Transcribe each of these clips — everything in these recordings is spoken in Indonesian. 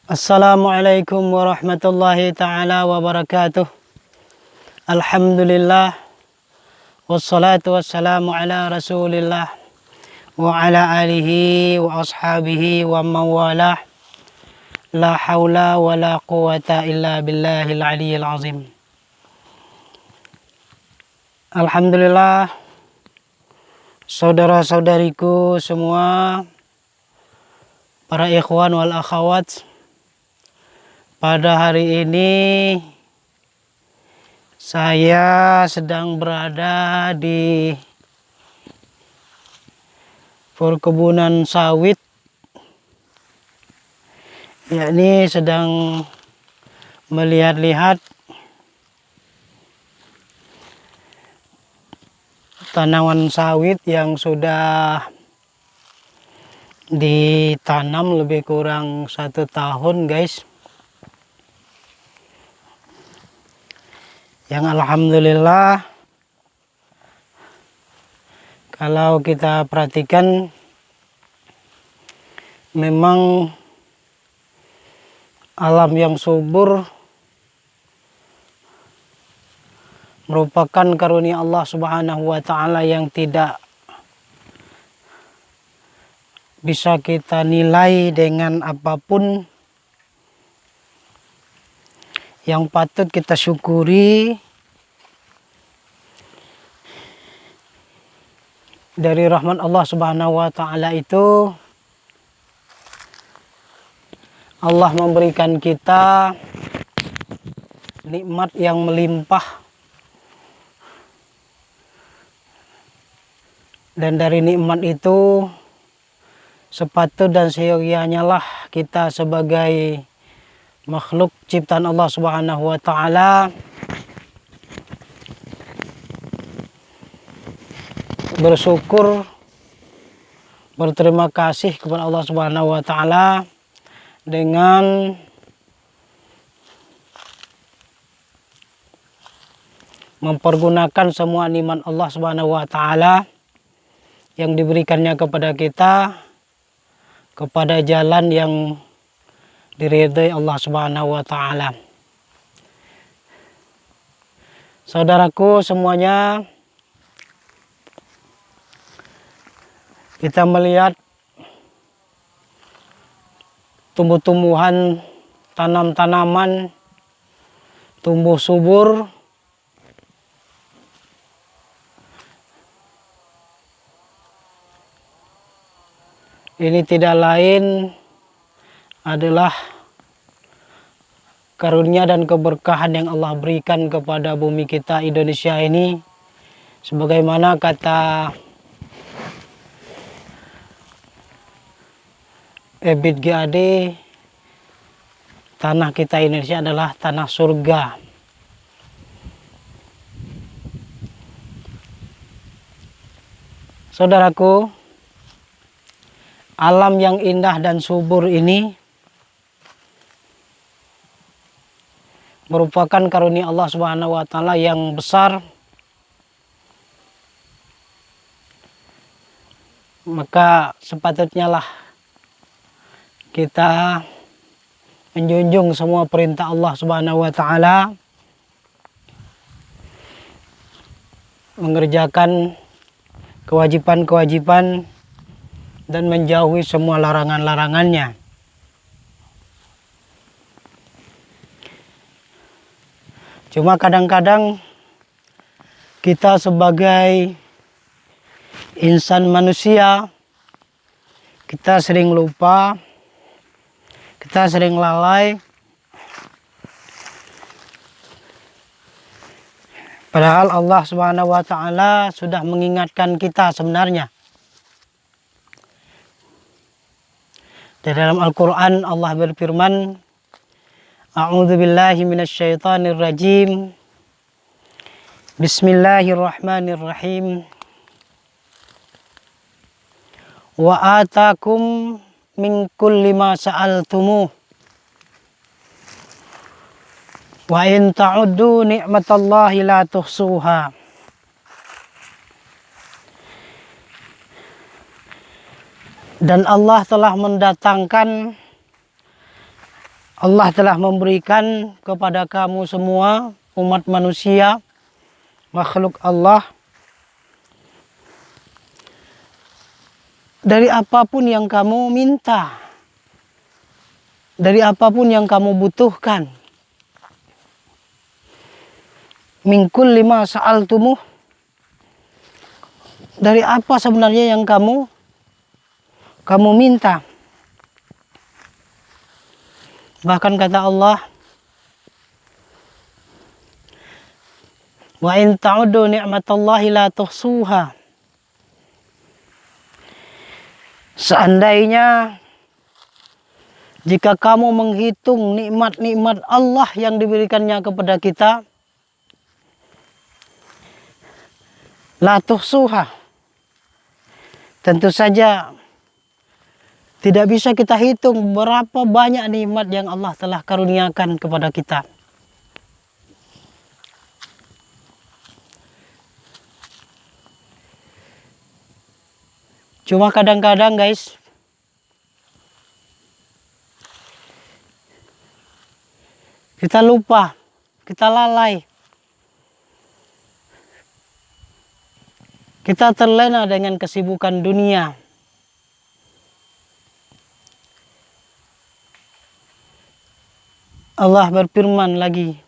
Assalamualaikum warahmatullahi ta'ala wabarakatuh. Alhamdulillah. Wassalatu wassalamu ala rasulillah. Wa ala alihi wa ashabihi wa mawalah. La hawla wa la quwata illa billahil aliyyil azim. Alhamdulillah. Saudara-saudariku semua, para ikhwan wal akhawat, pada hari ini saya sedang berada di perkebunan sawit, yakni sedang melihat-lihat tanaman sawit yang sudah ditanam lebih kurang 1 tahun, guys. Yang alhamdulillah kalau kita perhatikan memang alam yang subur merupakan karunia Allah Subhanahu wa ta'ala yang tidak bisa kita nilai dengan apapun. Yang patut kita syukuri dari rahmat Allah Subhanahu wa ta'ala itu, Allah memberikan kita nikmat yang melimpah, dan dari nikmat itu sepatut dan seyogianya lah kita sebagai makhluk ciptaan Allah Subhanahu wa ta'ala bersyukur, berterima kasih kepada Allah Subhanahu wa ta'ala dengan mempergunakan semua nikmat Allah Subhanahu wa ta'ala yang diberikannya kepada kita kepada jalan yang diridhai Allah Subhanahu wa ta'ala. Saudaraku semuanya, kita melihat tumbuh-tumbuhan, tanam-tanaman tumbuh subur. Ini tidak lain adalah karunia dan keberkahan yang Allah berikan kepada bumi kita Indonesia ini. Sebagaimana kata Ebit GAD, tanah kita Indonesia adalah tanah surga. Saudaraku, alam yang indah dan subur ini merupakan karunia Allah Subhanahu wa ta'ala yang besar. Maka sepatutnya lah kita menjunjung semua perintah Allah Subhanahu wa ta'ala, mengerjakan kewajiban-kewajiban dan menjauhi semua larangan-larangannya. Cuma kadang-kadang kita sebagai insan manusia, kita sering lupa, kita sering lalai. Padahal Allah Subhanahu wa ta'ala sudah mengingatkan kita sebenarnya. Di dalam Al-Quran Allah berfirman, A'udzubillahi minasyaitonir rajim. Bismillahirrahmanirrahim. Wa atakum min kulli ma sa'altumuh. Wa in ta'uddu ni'matallahi la tuhsuha. Dan Allah telah mendatangkan Allah telah memberikan kepada kamu semua umat manusia, makhluk Allah, dari apapun yang kamu minta, dari apapun yang kamu butuhkan. Min kulli ma sa'altumuh, dari apa sebenarnya yang kamu minta. Bahkan kata Allah, wa in ta'udu ni'matallahi la tuhsuha. Seandainya jika kamu menghitung nikmat-nikmat Allah yang diberikannya kepada kita, la tuhsuha, tentu saja tidak bisa kita hitung berapa banyak nikmat yang Allah telah karuniakan kepada kita. Cuma kadang-kadang guys, kita lupa, kita lalai. Kita terlena dengan kesibukan dunia. Allah berfirman lagi,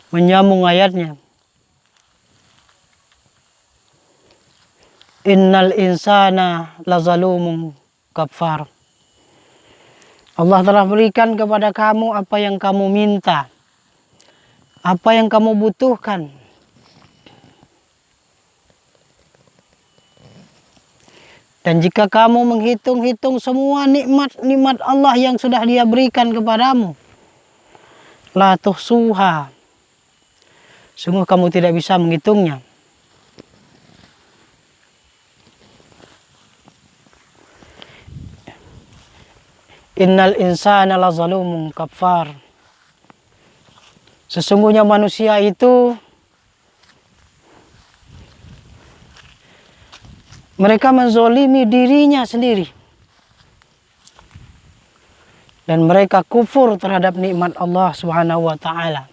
menyambung ayatnya, innal insana lazalumun kafar. Allah telah berikan kepada kamu apa yang kamu minta, apa yang kamu butuhkan. Dan jika kamu menghitung-hitung semua nikmat-nikmat Allah yang sudah Dia berikan kepadamu, la tuhsuha, sungguh kamu tidak bisa menghitungnya. Innal insana lazalumun kafar. Sesungguhnya manusia itu mereka menzolimi dirinya sendiri. Dan mereka kufur terhadap nikmat Allah Subhanahu wa ta'ala.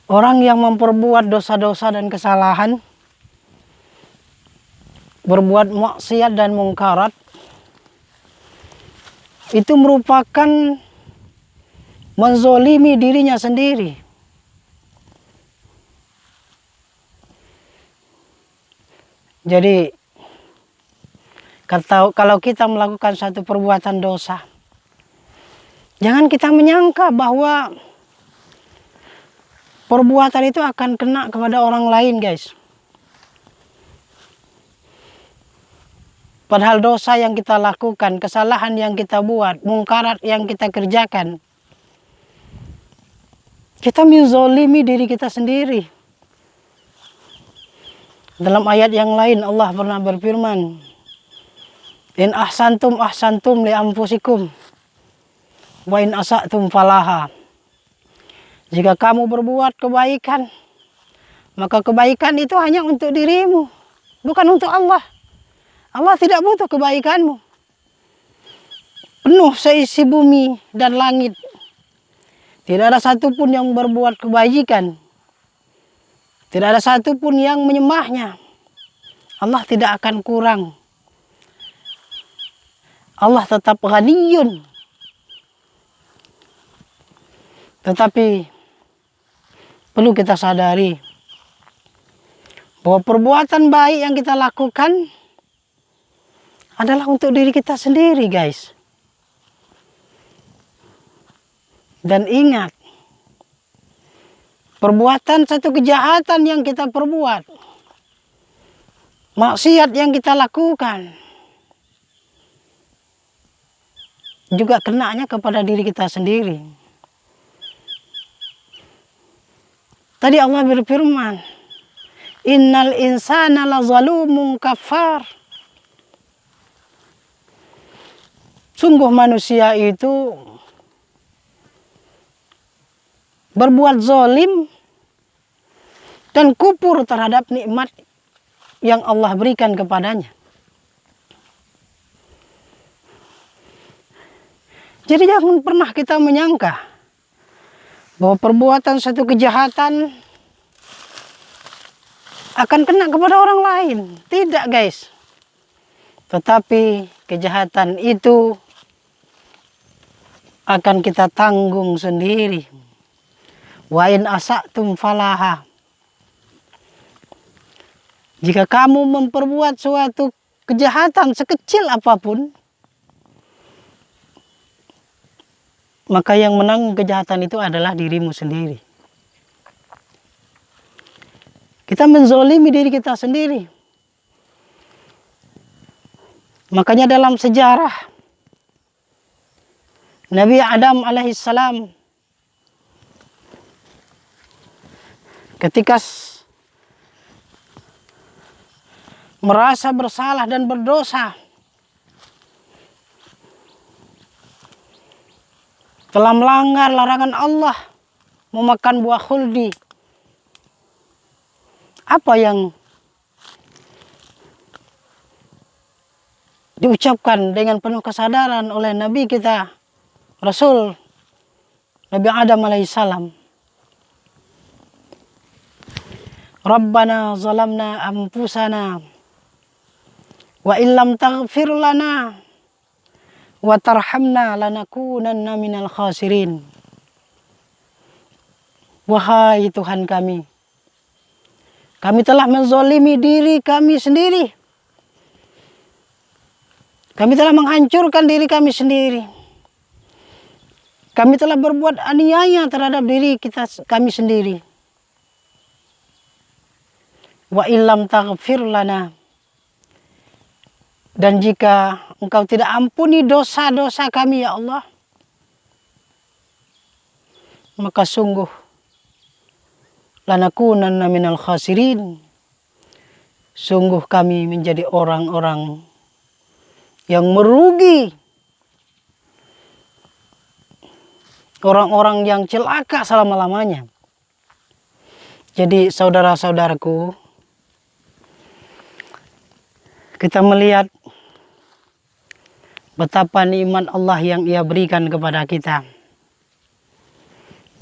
Orang yang memperbuat dosa-dosa dan kesalahan, berbuat maksiat dan mungkarat, itu merupakan menzolimi dirinya sendiri. Jadi kalau kita melakukan satu perbuatan dosa, jangan kita menyangka bahwa perbuatan itu akan kena kepada orang lain guys. Padahal dosa yang kita lakukan, kesalahan yang kita buat, mungkarat yang kita kerjakan, kita menzolimi diri kita sendiri. Dalam ayat yang lain Allah pernah berfirman, in ahsantum ahsantum li anfusikum wa in asa'tum falaha. Jika kamu berbuat kebaikan, maka kebaikan itu hanya untuk dirimu, bukan untuk Allah. Allah tidak butuh kebaikanmu. Penuh seisi bumi dan langit, tidak ada satupun yang berbuat kebaikan, tidak ada satupun yang menyembahnya. Allah tidak akan kurang. Allah tetap ghaniyun. Tetapi perlu kita sadari bahwa perbuatan baik yang kita lakukan adalah untuk diri kita sendiri guys. Dan ingat, perbuatan satu kejahatan yang kita perbuat, maksiat yang kita lakukan, juga kenanya kepada diri kita sendiri. Tadi Allah berfirman, innal insana lazalumun kafar. Sungguh manusia itu berbuat zalim dan kufur terhadap nikmat yang Allah berikan kepadanya. Jadi jangan pernah kita menyangka bahwa perbuatan satu kejahatan akan kena kepada orang lain. Tidak guys. Tetapi kejahatan itu akan kita tanggung sendiri. Wa in asa'tum falaha. Jika kamu memperbuat suatu kejahatan sekecil apapun, maka yang menanggung kejahatan itu adalah dirimu sendiri. Kita menzolimi diri kita sendiri. Makanya dalam sejarah Nabi Adam alaihissalam ketika merasa bersalah dan berdosa, telah melanggar larangan Allah memakan buah khuldi, apa yang diucapkan dengan penuh kesadaran oleh Nabi kita, Rasul Nabi Adam alaihissalam? Rabbana zalamna anfusana wa illam taghfir lana wa tarhamna lanakunanna minal khasirin. Wahai Tuhan kami telah menzalimi diri kami sendiri. Kami telah menghancurkan diri kami sendiri. Kami telah berbuat aniaya terhadap diri kami sendiri. Wa illam taghfir lana. Dan jika Engkau tidak ampuni dosa-dosa kami ya Allah, maka sungguh lanakunanna minal khasirin. Sungguh kami menjadi orang-orang yang merugi, orang-orang yang celaka selama-lamanya. Jadi saudara-saudaraku, kita melihat betapa nikmat Allah yang Ia berikan kepada kita.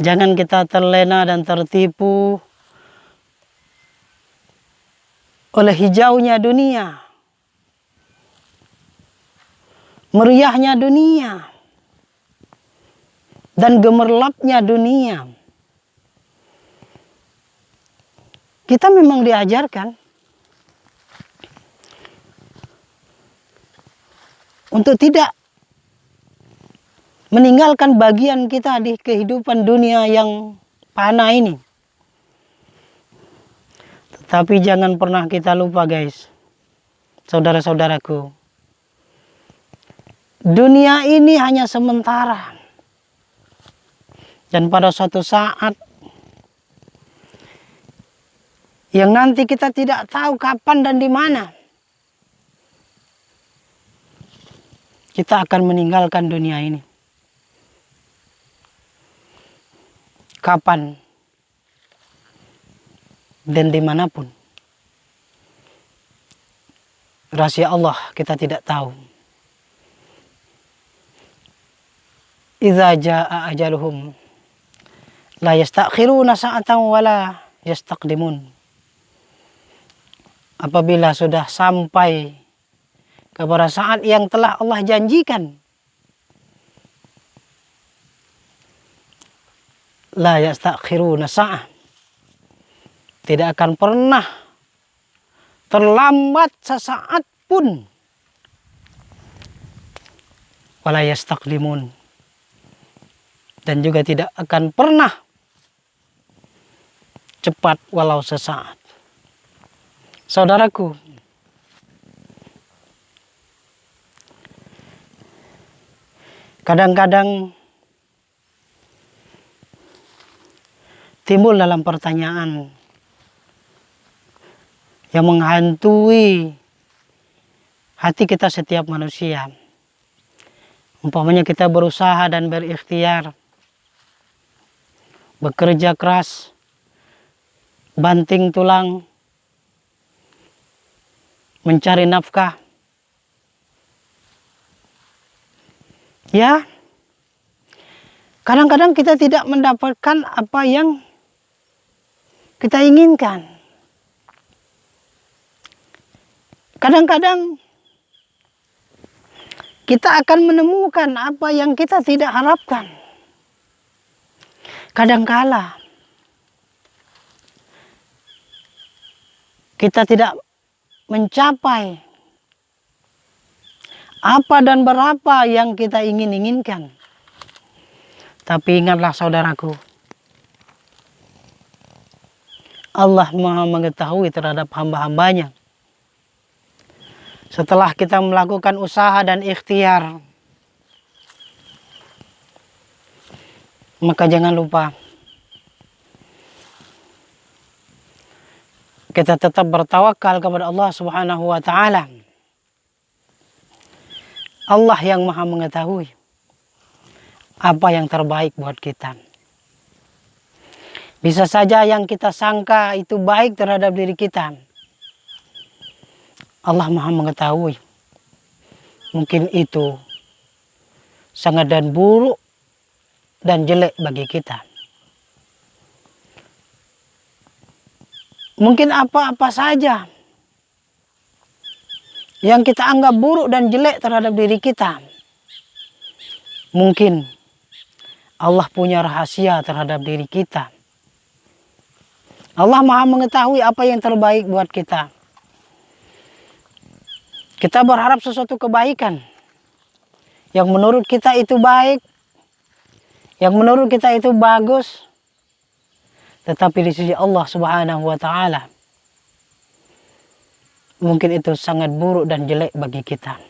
Jangan kita terlena dan tertipu oleh hijaunya dunia, meriahnya dunia, dan gemerlapnya dunia. Kita memang diajarkan untuk tidak meninggalkan bagian kita di kehidupan dunia yang fana ini. Tetapi jangan pernah kita lupa guys, saudara-saudaraku, dunia ini hanya sementara. Dan pada suatu saat yang nanti kita tidak tahu kapan dan di mana, kita akan meninggalkan dunia ini. Kapan dan dimanapun, rahasia Allah kita tidak tahu. Idza jaa ajaluhum la yastakhiruna sa'atan wa la yastaqdimun. Apabila sudah sampai kepada saat yang telah Allah janjikan, la yastakhiruna sa'ah, tidak akan pernah terlambat sesaat pun. Wala yastaqdimun, dan juga tidak akan pernah cepat walau sesaat. Saudaraku, kadang-kadang timbul dalam pertanyaan yang menghantui hati kita setiap manusia. Umpamanya kita berusaha dan berikhtiar, bekerja keras, banting tulang, mencari nafkah. Ya, Kadang-kadang kita tidak mendapatkan apa yang kita inginkan. Kadang-kadang kita akan menemukan apa yang kita tidak harapkan. Kadangkala kita tidak mencapai apa dan berapa yang kita inginkan. Tapi ingatlah saudaraku, Allah Maha mengetahui terhadap hamba-hambanya. Setelah kita melakukan usaha dan ikhtiar, maka jangan lupa kita tetap bertawakal kepada Allah Subhanahu wa Ta'ala. Allah yang Maha mengetahui apa yang terbaik buat kita. Bisa saja yang kita sangka itu baik terhadap diri kita, Allah Maha mengetahui mungkin itu sangat dan buruk dan jelek bagi kita. Mungkin apa-apa saja yang kita anggap buruk dan jelek terhadap diri kita, mungkin Allah punya rahasia terhadap diri kita. Allah Maha mengetahui apa yang terbaik buat kita. Kita berharap sesuatu kebaikan yang menurut kita itu baik, yang menurut kita itu bagus, tetapi di sisi Allah Subhanahu wa Ta'ala mungkin itu sangat buruk dan jelek bagi kita.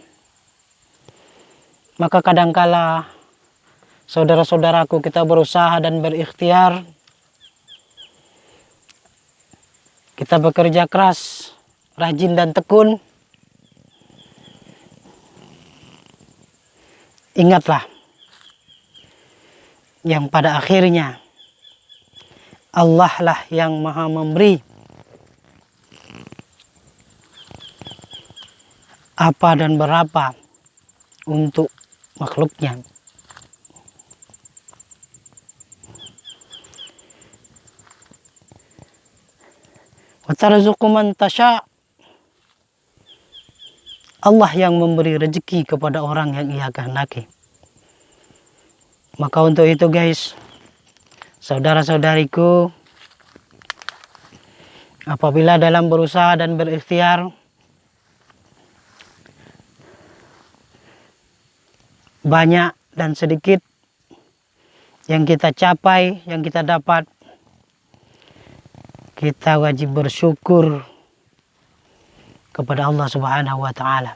Maka kadangkala saudara-saudaraku, kita berusaha dan berikhtiar, kita bekerja keras, rajin dan tekun. Ingatlah yang pada akhirnya Allah lah yang Maha memberi apa dan berapa untuk makhluknya. Wa tarzuqu man tasha'. Allah yang memberi rezeki kepada orang yang Ia kehendaki. Maka untuk itu guys, saudara-saudariku, apabila dalam berusaha dan berikhtiar banyak dan sedikit yang kita capai, yang kita dapat, kita wajib bersyukur kepada Allah Subhanahu wa Ta'ala.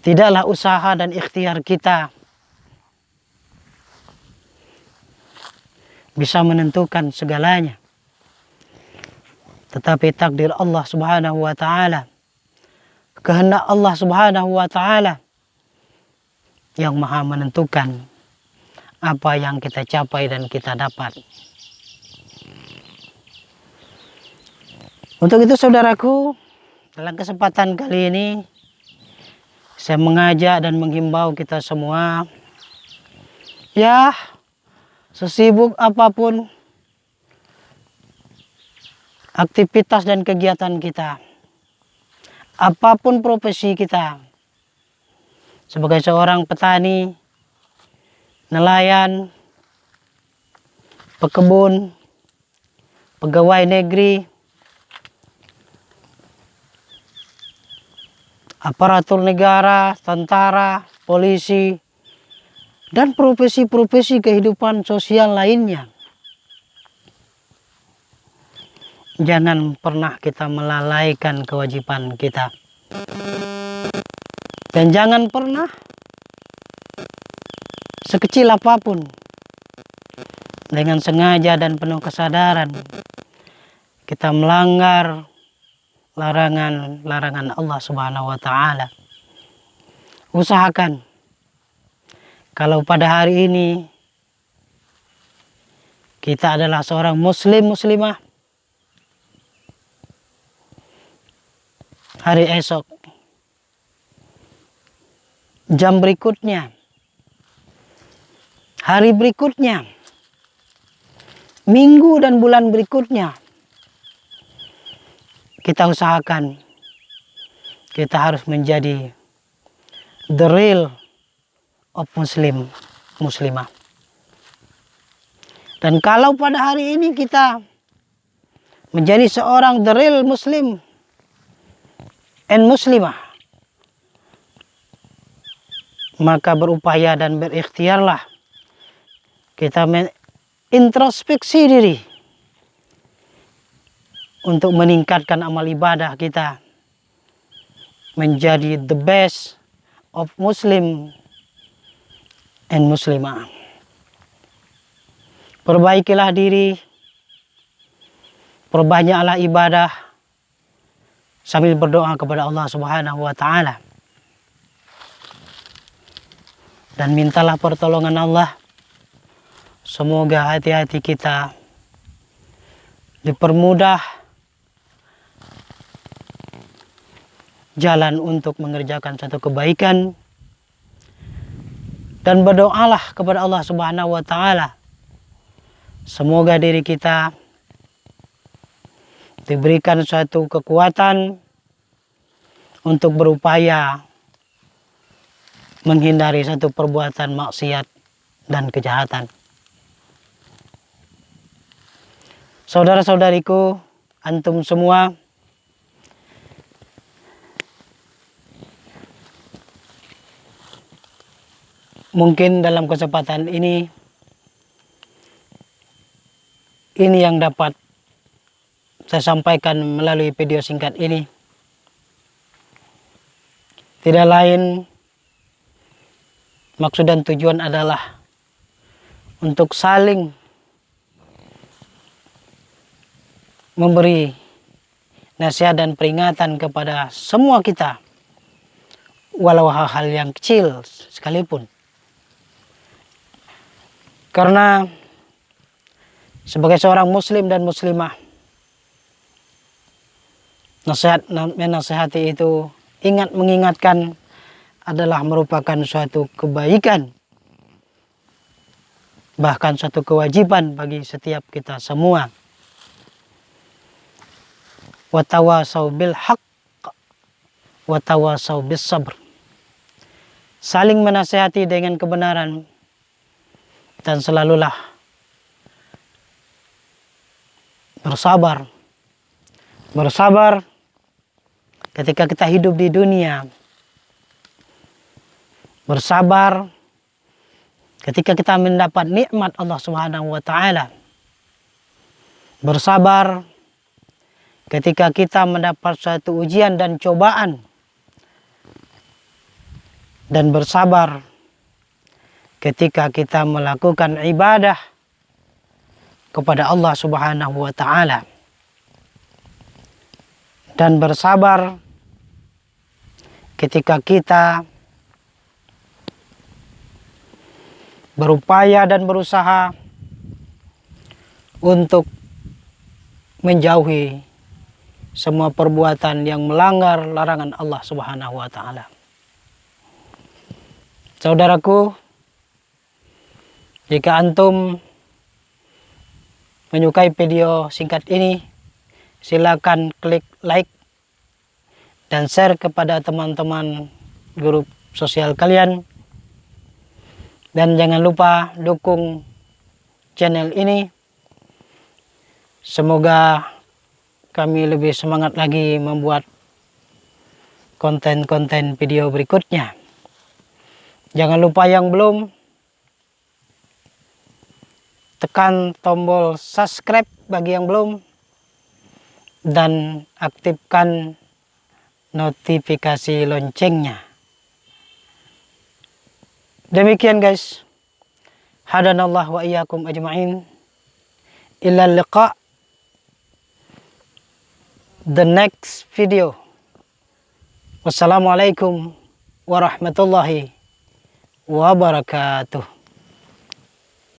Tidaklah usaha dan ikhtiar kita bisa menentukan segalanya, tetapi takdir Allah Subhanahu wa Ta'ala, kehendak Allah Subhanahu wa Ta'ala yang Maha menentukan apa yang kita capai dan kita dapat. Untuk itu saudaraku, dalam kesempatan kali ini saya mengajak dan menghimbau kita semua, ya, sesibuk apapun aktivitas dan kegiatan kita, apapun profesi kita, sebagai seorang petani, nelayan, pekebun, pegawai negeri, aparatur negara, tentara, polisi, dan profesi-profesi kehidupan sosial lainnya. Jangan pernah kita melalaikan kewajiban kita. Dan jangan pernah sekecil apapun dengan sengaja dan penuh kesadaran kita melanggar larangan Allah Subhanahu wa Ta'ala. Usahakan kalau pada hari ini kita adalah seorang muslimah, hari esok jam berikutnya, hari berikutnya, minggu dan bulan berikutnya, kita usahakan kita harus menjadi the real of muslimah. Dan kalau pada hari ini kita menjadi seorang the real muslim and muslimah, maka berupaya dan berikhtiarlah kita introspeksi diri untuk meningkatkan amal ibadah kita menjadi the best of muslim and muslimah. Perbaikilah diri, perbanyaklah ibadah sambil berdoa kepada Allah Subhanahu wa Ta'ala, dan mintalah pertolongan Allah. Semoga hati-hati kita dipermudah jalan untuk mengerjakan satu kebaikan, dan berdoalah kepada Allah Subhanahu wa Ta'ala. Semoga diri kita diberikan suatu kekuatan untuk berupaya menghindari satu perbuatan maksiat dan kejahatan. Saudara-saudariku, antum semua, mungkin dalam kesempatan ini yang dapat saya sampaikan melalui video singkat ini. Tidak lain, maksud dan tujuan adalah untuk saling memberi nasihat dan peringatan kepada semua kita, walau hal-hal yang kecil sekalipun. Karena sebagai seorang muslim dan muslimah, menasihati itu, mengingatkan adalah merupakan suatu kebaikan, bahkan suatu kewajiban bagi setiap kita semua. Watawasau bil haqq watawasau bis sabr. Saling menasihati dengan kebenaran, dan selalulah bersabar ketika kita hidup di dunia, bersabar ketika kita mendapat nikmat Allah Subhanahu wa Ta'ala, bersabar ketika kita mendapat suatu ujian dan cobaan, dan bersabar ketika kita melakukan ibadah kepada Allah Subhanahu wa Ta'ala, dan bersabar ketika kita berupaya dan berusaha untuk menjauhi semua perbuatan yang melanggar larangan Allah Subhanahu wa Ta'ala. Saudaraku, jika antum menyukai video singkat ini, silakan klik like dan share kepada teman-teman grup sosial kalian. Dan jangan lupa dukung channel ini. Semoga kami lebih semangat lagi membuat konten-konten video berikutnya. Jangan lupa yang belum, tekan tombol subscribe bagi yang belum, dan aktifkan notifikasi loncengnya. Demikian guys. Hadanallah wa iyyakum ajma'in. Ila liqa the next video. Wassalamualaikum warahmatullahi wabarakatuh.